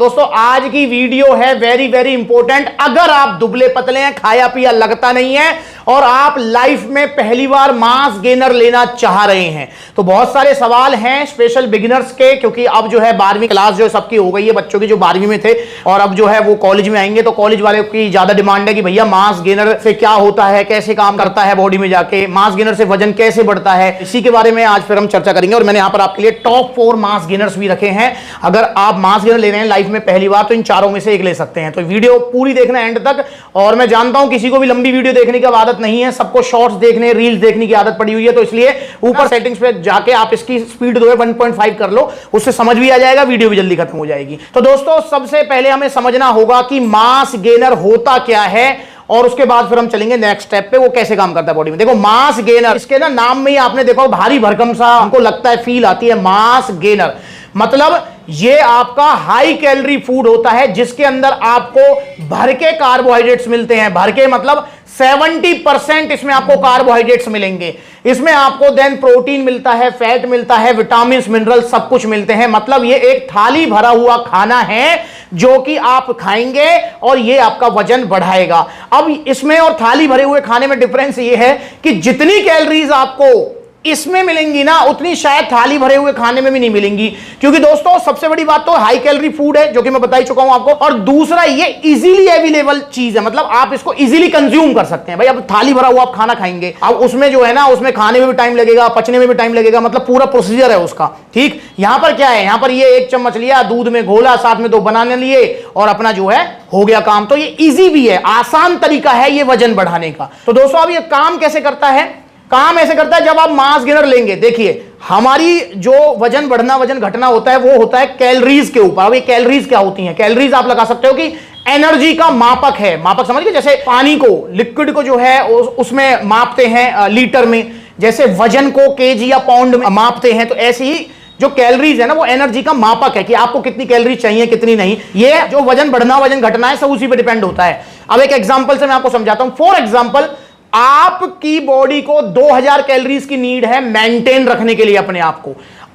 दोस्तों आज की वीडियो है वेरी वेरी इंपॉर्टेंट। अगर आप दुबले पतले हैं, खाया पिया लगता नहीं है और आप लाइफ में पहली बार मास गेनर लेना चाह रहे हैं तो बहुत सारे सवाल हैं स्पेशल बिगिनर्स के, क्योंकि अब जो है 12वीं क्लास जो सबकी हो गई है, बच्चों की जो 12वीं में थे और अब जो है वो कॉलेज में आएंगे तो कॉलेज वाले की ज्यादा डिमांड है कि भैया मास गेनर से क्या होता है, कैसे काम करता है बॉडी में जाके, मास गेनर से वजन कैसे बढ़ता है, इसी के बारे में आज फिर हम चर्चा करेंगे। और मैंने यहां पर आपके लिए टॉप 4 मास गेनर्स भी रखे हैं। अगर आप मास गेनर ले रहे हैं लाइफ में पहली बार तो इन चारों में से एक ले सकते हैं। तो वीडियो पूरी देखना एंड तक। और मैं जानता हूं किसी को भी लंबी वीडियो देखने की आदत नहीं है, सबको शॉर्ट्स देखने, रील्स देखने की आदत पड़ी हुई है, तो इसलिए ऊपर सेटिंग्स पे जाके आप इसकी स्पीड जो है 1.5 कर लो, उससे समझ भी आ जाएगा, वीडियो भी जल्दी खत्म हो जाएगी। तो दोस्तों सबसे पहले हमें समझना होगा कि मास गेनर होता क्या है और उसके बाद फिर हम चलेंगे नेक्स्ट स्टेप पे, वो कैसे काम करता है बॉडी में। देखो मास गेनर, इसके ना नाम में ही आपने देखो भारी भरकम सा हमको लगता है, फील आती है। मास गेनर मतलब ये आपका हाई कैलोरी फूड होता है जिसके अंदर आपको भर के कार्बोहाइड्रेट्स मिलते हैं। भर के मतलब 70% इसमें आपको कार्बोहाइड्रेट्स मिलेंगे। इसमें आपको देन प्रोटीन मिलता है, फैट मिलता है, विटामिन मिनरल सब कुछ मिलते हैं। मतलब ये एक थाली भरा हुआ खाना है जो कि आप खाएंगे और ये आपका वजन बढ़ाएगा। अब इसमें और थाली भरे हुए खाने में डिफरेंस ये है कि जितनी कैलोरीज आपको इसमें मिलेंगी ना उतनी शायद थाली भरे हुए खाने में भी नहीं मिलेंगी, क्योंकि दोस्तों सबसे बड़ी बात तो हाई कैलोरी फूड है जो कि मैं बता ही चुका हूं आपको, और दूसरा ये इजीली अवेलेबल चीज है, मतलब आप इसको इजीली कंज्यूम कर सकते हैं। भाई अब थाली भरा हुआ आप खाना खाएंगे, अब उसमें जो है ना उसमें खाने में भी टाइम लगेगा, पचने में भी टाइम लगेगा, मतलब पूरा प्रोसीजर है उसका। ठीक, यहां पर क्या है, यहां पर ये 1 चम्मच लिया, दूध में घोला, साथ में 2 बनाने लिए और अपना जो है हो गया काम। तो ये इजी भी है, आसान तरीका है ये वजन बढ़ाने का। तो दोस्तों अब ये काम कैसे करता है, काम ऐसे करता है जब आप मास गेनर लेंगे, देखिए हमारी जो वजन बढ़ना वजन घटना होता है वो होता है कैलोरीज के ऊपर। अब ये कैलोरीज क्या होती हैं, कैलोरीज आप लगा सकते हो कि एनर्जी का मापक है। मापक समझ गए, जैसे पानी को, लिक्विड को जो है उसमें मापते हैं लीटर में, जैसे वजन को केजी या पाउंड में मापते हैं, तो ऐसे ही जो कैलोरीज है ना वो एनर्जी का मापक है कि आपको कितनी कैलोरी चाहिए कितनी नहीं। ये जो वजन बढ़ना वजन घटना है सब उसी पे डिपेंड होता है। अब एक एग्जांपल से मैं आपको समझाता हूं। फॉर एग्जांपल आपकी बॉडी को 2000 कैलोरीज की नीड है मेंटेन रखने के लिए अपने आप को।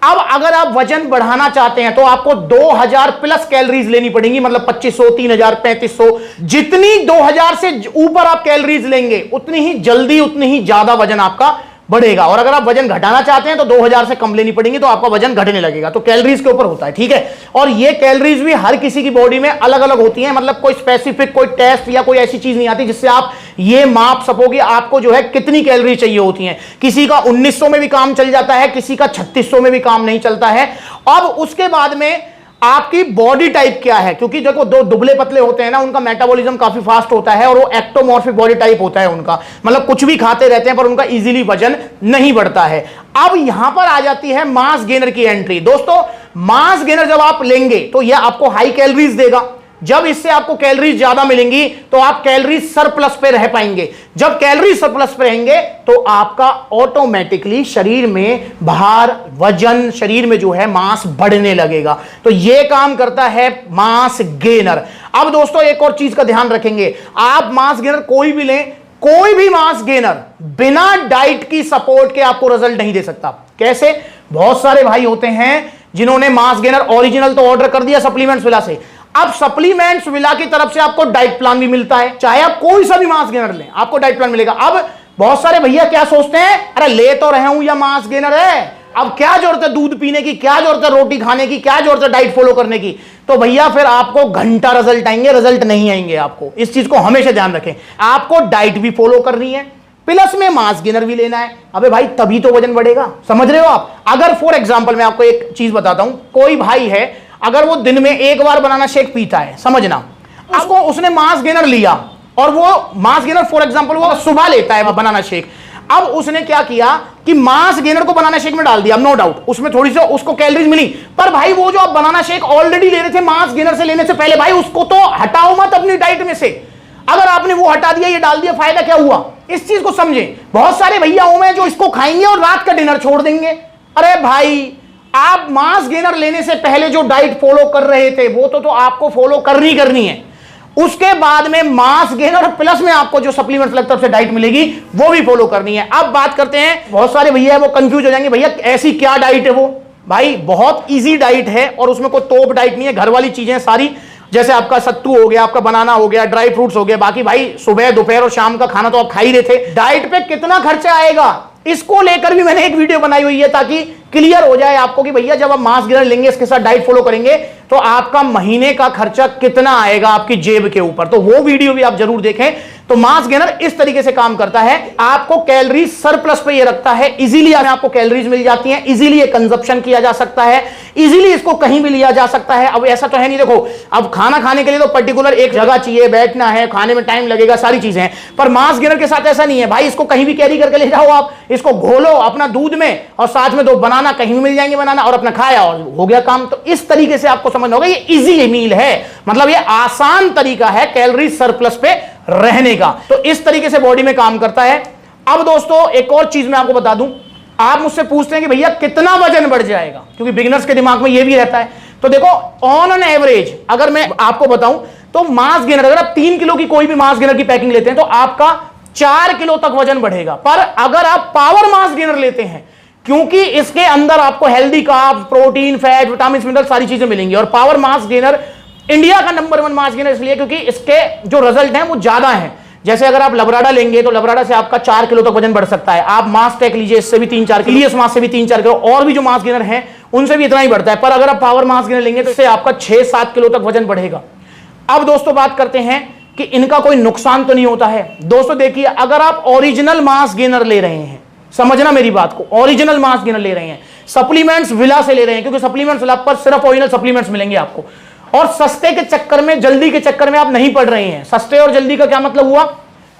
अब अगर आप वजन बढ़ाना चाहते हैं तो आपको 2000 प्लस कैलोरीज लेनी पड़ेंगी, मतलब 2500, 3000, 3500। जितनी 2000 से ऊपर आप कैलोरीज लेंगे उतनी ही जल्दी उतनी ही ज्यादा वजन आपका बढ़ेगा। और अगर आप वजन घटाना चाहते हैं तो 2000 से कम लेनी पड़ेगी तो आपका वजन घटने लगेगा। तो कैलोरीज के ऊपर होता है, ठीक है। और ये कैलोरीज भी हर किसी की बॉडी में अलग अलग होती हैं, मतलब कोई स्पेसिफिक कोई टेस्ट या कोई ऐसी चीज नहीं आती जिससे आप ये माप सकोगे आपको जो है कितनी कैलोरी चाहिए होती हैं। किसी का 1900 में भी काम चल जाता है, किसी का 3600 में भी काम नहीं चलता है। अब उसके बाद में आपकी बॉडी टाइप क्या है, क्योंकि देखो दो दुबले पतले होते हैं ना उनका मेटाबॉलिज्म काफी फास्ट होता है और वो एक्टोमॉर्फिक बॉडी टाइप होता है उनका, मतलब कुछ भी खाते रहते हैं पर उनका इजीली वजन नहीं बढ़ता है। अब यहां पर आ जाती है मास गेनर की एंट्री। दोस्तों मास गेनर जब आप लेंगे तो यह आपको हाई कैलोरीज देगा। जब इससे आपको कैलोरीज ज्यादा मिलेंगी तो आप कैलोरी सरप्लस पे रह पाएंगे। जब कैलोरी सरप्लस पे रहेंगे तो आपका ऑटोमेटिकली शरीर में भार, वजन, शरीर में जो है मास बढ़ने लगेगा। तो यह काम करता है मास गेनर। अब दोस्तों एक और चीज का ध्यान रखेंगे, आप मास गेनर कोई भी लें, कोई भी मास गेनर बिना डाइट की सपोर्ट के आपको रिजल्ट नहीं दे सकता। कैसे, बहुत सारे भाई होते हैं जिन्होंने मास गेनर ओरिजिनल तो ऑर्डर कर दिया सप्लीमेंट्स विला से, अब सप्लीमेंट्स विला की तरफ से आपको डाइट प्लान भी मिलता है, चाहे आप कोई सा भी मास गेनर लें आपको डाइट प्लान मिलेगा। अब बहुत सारे भैया क्या सोचते हैं, अरे ले तो रहे हूं या मास गेनर है, अब क्या जरूरत है दूध पीने की, क्या जरूरत है रोटी खाने की, क्या जरूरत है डाइट फॉलो करने की। तो भैया फिर आपको घंटा रिजल्ट आएंगे, रिजल्ट नहीं आएंगे। आपको इस चीज को हमेशा ध्यान रखें, आपको डाइट भी फॉलो करनी है प्लस में मास गेनर भी लेना है। अबे भाई तभी तो वजन बढ़ेगा, समझ रहे हो आप। अगर फॉर एग्जांपल मैं आपको एक चीज बताता हूं, कोई भाई है अगर वो दिन में 1 बार बनाना शेक पीता है, समझना, उसको उसने मास गेनर लिया और वो मास गेनर फॉर एग्जांपल वो सुबह लेता है बनाना शेक। अब उसने क्या किया कि मास गेनर को बनाना शेक में डाल दिया, नो डाउट उसमें थोड़ी सी उसको कैलोरीज मिली, पर भाई वो जो आप बनाना शेक ऑलरेडी ले रहे थे मास गेनर से लेने से पहले, भाई उसको तो हटाओ मत अपनी डाइट में से। अगर आपने वो हटा दिया ये डाल दिया, फायदा क्या हुआ, इस चीज को समझें। बहुत सारे भैया होंगे जो इसको खाएंगे और रात का डिनर छोड़ देंगे। अरे भाई आप मास गेनर लेने से पहले जो डाइट फॉलो कर रहे थे वो तो आपको फॉलो करनी है। उसके बाद में मास गेनर प्लस में आपको जो सप्लीमेंट्स की तरफ से डाइट मिलेगी वो भी फॉलो करनी है। अब बात करते हैं, बहुत सारे भैया वो कंफ्यूज हो जाएंगे, भैया ऐसी क्या डाइट है वो, भाई बहुत इजी डाइट है और उसमें कोई तोप डाइट नहीं है, घर वाली चीजें सारी, जैसे आपका सत्तू हो गया, आपका बनाना हो गया, ड्राई फ्रूट्स हो गया, बाकी भाई सुबह दोपहर और शाम का खाना तो आप खा ही रहे थे। डाइट पे कितना खर्चा आएगा इसको लेकर भी मैंने एक वीडियो बनाई हुई है ताकि क्लियर हो जाए आपको कि भैया जब आप मास गेनर लेंगे इसके साथ डाइट फॉलो करेंगे तो आपका महीने का खर्चा कितना आएगा आपकी जेब के ऊपर, तो वो वीडियो भी आप जरूर देखें। तो मास गेनर इस तरीके से काम करता है, आपको कैलोरीज सरप्लस पे ये रखता है, इजीली आपको कैलोरीज मिल जाती हैं, इजीली ये कंजप्शन किया जा सकता है, इजीली इसको कहीं भी लिया जा सकता है। अब ऐसा तो है नहीं, देखो अब खाना खाने के लिए तो पर्टिकुलर एक जगह चाहिए, बैठना है, खाने में टाइम लगेगा, सारी चीजें हैं, पर मास गेनर के साथ ऐसा नहीं है भाई, इसको कहीं भी कैरी करके ले जाओ आप, इसको घोलो अपना दूध में और साथ में 2 बनाना कहीं भी मिल जाएंगे बनाना और अपना खाया और हो गया काम। तो इस तरीके से आपको समझना होगा ये इजी मील है, मतलब ये आसान तरीका है कैलोरी सरप्लस पे रहने का। तो इस तरीके से बॉडी में काम करता है। अब दोस्तों एक और चीज मैं आपको बता दूं, आप मुझसे पूछते हैं कि भैया कितना वजन बढ़ जाएगा, क्योंकि बिगिनर्स के दिमाग में ये भी रहता है। तो देखो ऑन एन एवरेज अगर मैं आपको बताऊं तो मास गेनर, अगर आप 3 किलो की कोई भी मास गेनर की पैकिंग लेते हैं तो आपका 4 किलो तक वजन बढ़ेगा। पर अगर आप पावर मास गेनर लेते हैं, क्योंकि इसके अंदर आपको healthy carbs, protein, fat, vitamin, mineral सारी चीजें मिलेंगी, और पावर मास गेनर इंडिया का नंबर 1 मास गेनर इसलिए क्योंकि इसके जो रिजल्ट हैं वो ज्यादा हैं। जैसे अगर आप लबराडा लेंगे तो लबराडा से आपका 4 किलो तक वजन बढ़ सकता है, आप मास टेक लीजिए इससे भी 3-4 किलो, इलियस मास से भी 3-4 किलो, और भी जो मास गेनर हैं उनसे भी इतना ही बढ़ता है। पर अगर आप पावर मास गेनर लेंगे तो इससे आपका 6-7 किलो तक वजन बढ़ेगा। अब दोस्तों बात करते हैं कि इनका कोई नुकसान तो नहीं होता है। दोस्तों देखिए, अगर आप ओरिजिनल मास गेनर ले रहे हैं, समझना मेरी बात को, ओरिजिनल मास गेनर ले रहे हैं, सप्लीमेंट्स विला से ले रहे हैं, क्योंकि सप्लीमेंट्स विला पर सिर्फ ओरिजिनल सप्लीमेंट्स मिलेंगे आपको, और सस्ते के चक्कर में, जल्दी के चक्कर में आप नहीं पड़ रहे हैं। सस्ते और जल्दी का क्या मतलब हुआ,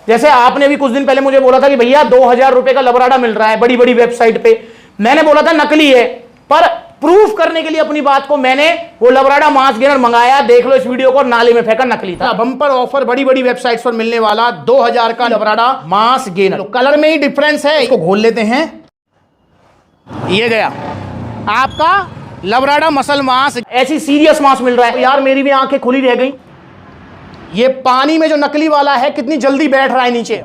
जैसे आपने अभी कुछ दिन पहले मुझे बोला था कि भैया 2000 रुपए का लबराडा मिल रहा है बड़ी बड़ी वेबसाइट पे, मैंने बोला था नकली है, पर प्रूफ करने के लिए अपनी बात को मैंने वो लबराडा मास गेनर मंगाया, देख लो इस वीडियो को, नाले में फेंका, नकली था। बम्पर ऑफर बड़ी बड़ी वेबसाइट्स पर मिलने वाला 2000 का लबराडा मास गेनर, कलर में ही डिफरेंस है। इसको घोल लेते हैं, ये गया आपका लबराडा मसल मास। ऐसी सीरियस मास मिल रहा है यार, मेरी भी आंखें खुली रह गई। ये पानी में जो नकली वाला है कितनी जल्दी बैठ रहा है नीचे,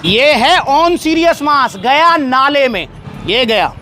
ये है ऑन सीरियस मास, गया नाले में, ये गया।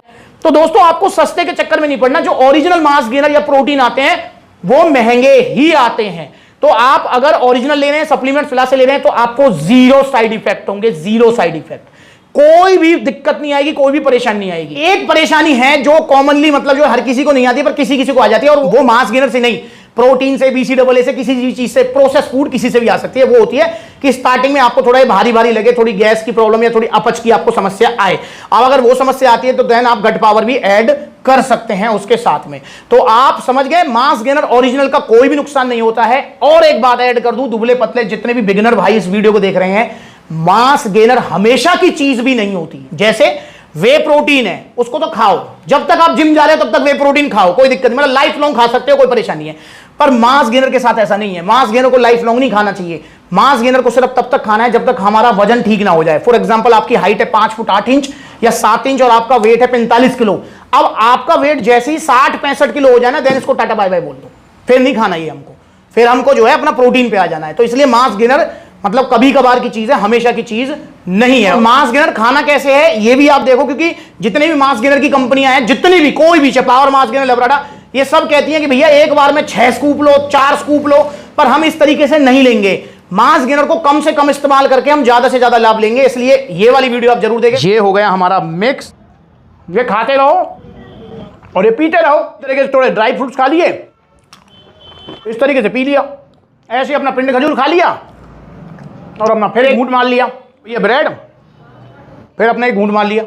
तो दोस्तों आपको सस्ते के चक्कर में नहीं पड़ना, जो ओरिजिनल मास गेनर या प्रोटीन आते हैं वो महंगे ही आते हैं। तो आप अगर ओरिजिनल ले रहे हैं, सप्लीमेंट फिला से ले रहे हैं, तो आपको 0 साइड इफेक्ट होंगे, 0 साइड इफेक्ट, कोई भी दिक्कत नहीं आएगी, कोई भी परेशानी नहीं आएगी। एक परेशानी है जो कॉमनली, मतलब जो हर किसी को नहीं आती पर किसी किसी को आ जाती है, और वो मास गेनर से नहीं, प्रोटीन से, BCAA से, किसी भी चीज से, प्रोसेस फूड किसी से भी आ सकती है। वो होती है कि स्टार्टिंग में आपको थोड़ा भारी भारी लगे, थोड़ी गैस की प्रॉब्लम या थोड़ी अपच की आपको समस्या आए। अब अगर वो समस्या आती है तो देन आप गट पावर भी ऐड कर सकते हैं उसके साथ में। तो आप समझ गए, मास गेनर ओरिजिनल का कोई भी नुकसान नहीं होता है। और एक बात ऐड कर दूं, दुबले पतले जितने भी बिगिनर भाई इस वीडियो को देख रहे हैं, मास गेनर हमेशा की चीज भी नहीं होती। जैसे वे प्रोटीन है, उसको तो खाओ, जब तक आप जिम जा रहे हो तब तक वे प्रोटीन खाओ, कोई दिक्कत नहीं, मतलब लाइफ लॉन्ग खा सकते हो, कोई परेशानी है। पर मास गेनर के साथ ऐसा नहीं है, मास गेनर को लाइफ लॉन्ग नहीं खाना चाहिए। मास गेनर को सिर्फ तब तक खाना है जब तक हमारा वजन ठीक ना हो जाए। फॉर एग्जांपल आपकी हाइट है 5 फुट 8 इंच या 7 इंच और आपका वेट है 45 किलो। अब आपका वेट जैसे ही 60-65 किलो हो जाए ना, देन इसको टाटा बाय बाय बोल दो, फिर नहीं खाना ये हमको, फिर हमको जो है अपना प्रोटीन पे आ जाना है। तो इसलिए मास गेनर मतलब कभी कभार की चीज है, हमेशा की चीज नहीं है। मास गेनर खाना कैसे है ये भी आप देखो, क्योंकि जितने भी मास गेनर की कंपनियां हैं, जितनी भी, कोई भी, पावर मास गेनर, लबराडा, ये सब कहती हैं कि भैया एक बार में 6 स्कूप लो, 4 स्कूप लो, पर हम इस तरीके से नहीं लेंगे। मास गेनर को कम से कम इस्तेमाल करके हम ज्यादा से ज्यादा लाभ लेंगे, इसलिए ये वाली वीडियो आप जरूर देखें। ये हो गया हमारा मिक्स, ये खाते रहो और ये पीते रहो। इस तरीके से थोड़े ड्राई फ्रूट्स खा लिए, इस तरीके से पी लिया, ऐसे अपना पिंड खजूर खा लिया और अपना फिर एक घूंट मार लिया, ये ब्रेड, फिर अपना एक घूंट मार लिया।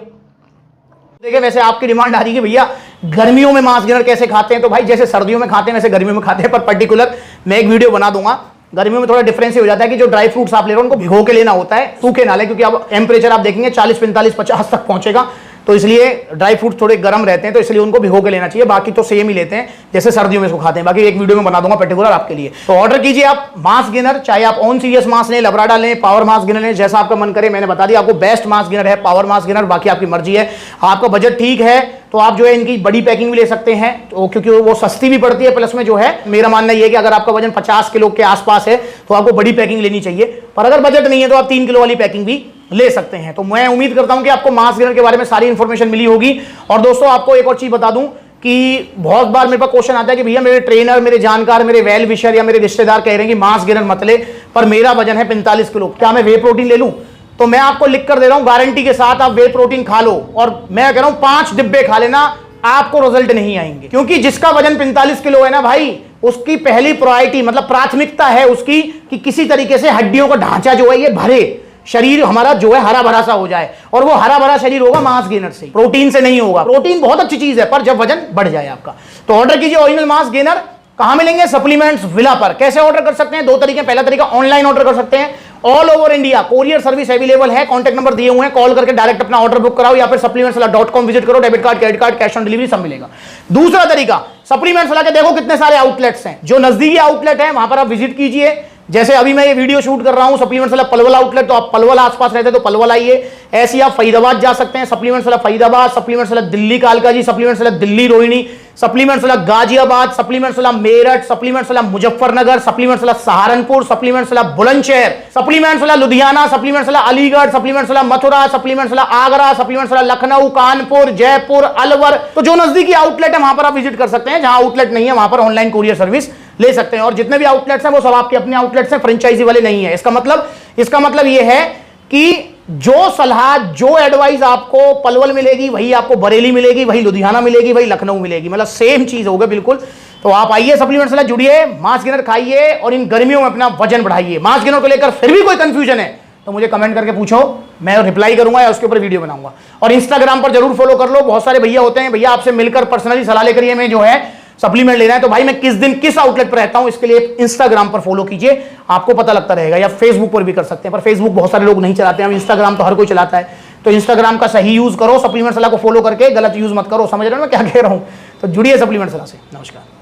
देखिए वैसे आपकी डिमांड आ रही है भैया गर्मियों में मास गेनर कैसे खाते हैं, तो भाई जैसे सर्दियों में खाते हैं वैसे गर्मियों में खाते हैं, पर पर्टिकुलर मैं एक वीडियो बना दूंगा। गर्मियों में थोड़ा डिफरेंस हो जाता है कि जो ड्राई फ्रूट्स आप ले रहे हो उनको भिगो के लेना होता है, सूखे ना लें, क्योंकि अब टेम्परेचर आप देखेंगे 40, 45, 50 तक पहुंचेगा, तो इसलिए ड्राई फ्रूट थोड़े गर्म रहते हैं, तो इसलिए उनको भिगो के लेना चाहिए। बाकी तो सेम ही लेते हैं जैसे सर्दियों में इसको खाते हैं। बाकी एक वीडियो में बना दूंगा पर्टिकुलर आपके लिए। तो ऑर्डर कीजिए आप मास गेनर, चाहे आप ऑन सीरियस मास लें, लबराडा लें, पावर मास गेनर लें, जैसा आपका मन करे। मैंने बता दिया आपको बेस्ट मास गेनर है पावर मास गेनर, बाकी आपकी मर्जी है। आपका बजट ठीक है तो आप जो है इनकी बड़ी पैकिंग भी ले सकते हैं, तो क्योंकि वो सस्ती भी पड़ती है, प्लस में जो है मेरा मानना यह है कि अगर आपका वजन 50 किलो के आसपास है तो आपको बड़ी पैकिंग लेनी चाहिए। पर अगर बजट नहीं है तो आप 3 किलो वाली पैकिंग भी ले सकते हैं। तो मैं उम्मीद करता हूं कि आपको मास गेनर के बारे में सारी इंफॉर्मेशन मिली होगी। और दोस्तों आपको एक और चीज बता दूं कि बहुत बार मेरे पास क्वेश्चन आता है कि भैया मेरे ट्रेनर, मेरे जानकार, मेरे वेल विशर या मेरे रिश्तेदार कह रहे हैं कि मास गेनर मत ले, पर मेरा वजन है 45 किलो, क्या मैं वे प्रोटीन ले लूं? तो मैं आपको लिख कर दे रहा हूं गारंटी के साथ, आप वे प्रोटीन खा लो, और मैं कह रहा हूं 5 डिब्बे खा लेना, आपको रिजल्ट नहीं आएंगे। क्योंकि जिसका वजन 45 किलो है ना भाई, उसकी पहली प्रायोरिटी मतलब प्राथमिकता है उसकी कि किसी तरीके से हड्डियों का ढांचा जो है ये भरे, शरीर हमारा जो है हरा भरा सा हो जाए, और वो हरा भरा शरीर होगा मास गेनर से, प्रोटीन से नहीं होगा। प्रोटीन बहुत अच्छी चीज है, पर जब वजन बढ़ जाए आपका। तो ऑर्डर कीजिए ओरिजिनल मास गेनर। कहां मिलेंगे? सप्लीमेंट्स विला पर। कैसे ऑर्डर कर सकते हैं? 2 तरीके। पहला तरीका ऑनलाइन ऑर्डर कर सकते हैं, all over India courier service available है। कॉन्टैक्ट नंबर दिए हुए हैं, कॉल करके डायरेक्ट अपना ऑर्डर बुक कराओ, या फिर supplementswala.com विजिट करो, debit card, credit card, cash on delivery सब मिलेगा। दूसरा तरीका, सप्लीमेंट्स वाला के देखो कितने सारे आउटलेट्स हैं, जो नजदीकी आउटलेट है वहां पर आप विजिट कीजिए। जैसे अभी मैं ये वीडियो शूट कर रहा हूं सप्लीमेंट्स वाला पलवल आउटलेट, तो आप पलवल आसपास रहते तो पलवल आइए। ऐसे आप फरीदाबाद जा सकते हैं, सप्लीमेंट्स वाला फरीदाबाद, सप्लीमेंट्स वाला दिल्ली कालकाजी, सप्लीमेंट्स वाला दिल्ली रोहिणी, सप्लीमेंट्स वाला गाजियाबाद, सप्लीमेंट्स वाला मेरठ, सप्लीमेंट्स वाला मुजफ्फरनगर, सप्लीमेंट्स वाला सहारनपुर, सप्लीमेंट्स वाला बुलंदशहर, सप्लीमेंट्स वाला लुधियाना, सप्लीमेंट्स वाला अलीगढ़, सप्लीमेंट्स वाला मथुरा, सप्लीमेंट्स वाला आगरा, सप्लीमेंट्स वाला लखनऊ, कानपुर, जयपुर, अलवर। तो जो नजदीकी आउटलेट है वहां पर आप विजिट कर सकते हैं। जहां आउटलेट नहीं है वहां पर ऑनलाइन कोरियर सर्विस ले सकते हैं। और जितने भी आउटलेट्स हैं वो सब आपके अपने आउटलेट्स हैं, फ्रेंचाइजी वाले नहीं है। इसका मतलब यह है कि जो सलाह, जो एडवाइस आपको पलवल मिलेगी वही आपको बरेली मिलेगी, वही लुधियाना मिलेगी, वही लखनऊ मिलेगी, मतलब सेम चीज होगा बिल्कुल। तो आप आइए सप्लीमेंट्स से जुड़िए, मास गेनर खाइए और इन गर्मियों में अपना वजन बढ़ाइए। मास गेनर को लेकर फिर भी कोई कंफ्यूजन है तो मुझे कमेंट करके पूछो, मैं रिप्लाई करूंगा या उसके ऊपर वीडियो बनाऊंगा। और इंस्टाग्राम पर जरूर फॉलो कर लो, बहुत सारे भैया होते हैं, भैया आपसे मिलकर पर्सनली सलाह लेकर ये मैं जो है सप्लीमेंट लेना है, तो भाई मैं किस दिन किस आउटलेट पर रहता हूं इसके लिए इंस्टाग्राम पर फॉलो कीजिए, आपको पता लगता रहेगा। या फेसबुक पर भी कर सकते हैं, पर फेसबुक बहुत सारे लोग नहीं चलाते हैं, इंस्टाग्राम तो हर कोई चलाता है। तो इंस्टाग्राम का सही यूज करो, सप्लीमेंट सलाह को फॉलो करके गलत यूज मत करो। समझ रहे हो मैं क्या कह रहा हूं? तो जुड़िए सप्लीमेंट सलाह से। नमस्कार।